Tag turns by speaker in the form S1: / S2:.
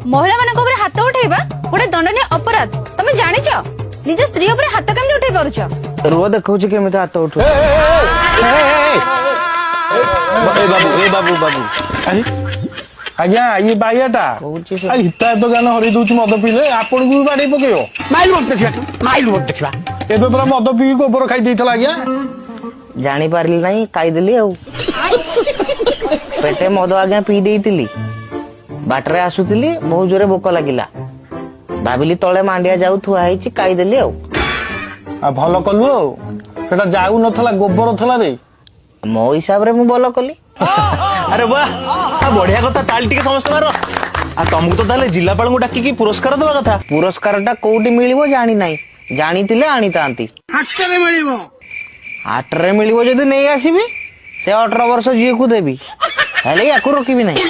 S1: महिला मान हाथ उठेबा गोटे दंडनीय अपराध तमे जानिच निज स्त्री ऊपर हाथ केमती उठे पारुछ
S2: रुआ देखौ केମିତି हाथ उठू बाबू
S3: आज्ञा ये बाइयाटा हितायत ज्ञान हरई दउछि मद पीले आपन को बाड़ी पकेयो माइल मत देखा एबे पूरा मद पी गोबर खाई देइथला आज्ञा
S2: जानी पारली नहीं खाईदेली आउ पेटे मद आज्ञा पी देइतिली बाटरे आसुतिली बहुत जोरे भोक लागिला भाबिली तले मांडिया जाऊ थुआ ହେଇଛି खाईदेली आउ
S3: आ भलो कलु सेटा जाऊ नथला गोबर थला रे
S2: मो हिसाब रे मु भलो कली
S4: अरे वाह बढ़िया कथा ताली टिके समस्त मारो आ तुमको तो ताले जिल्लापाल को डाकी की पुरस्कार देवा कथा
S2: पुरस्कार टा कोठी मिलिबो जानी नाही जानितिले आनी तांती हाटरे मिलिबो जदी नहीं आसीबी से 18 वर्ष जी को देबी हेले याकू रोकीबी नहीं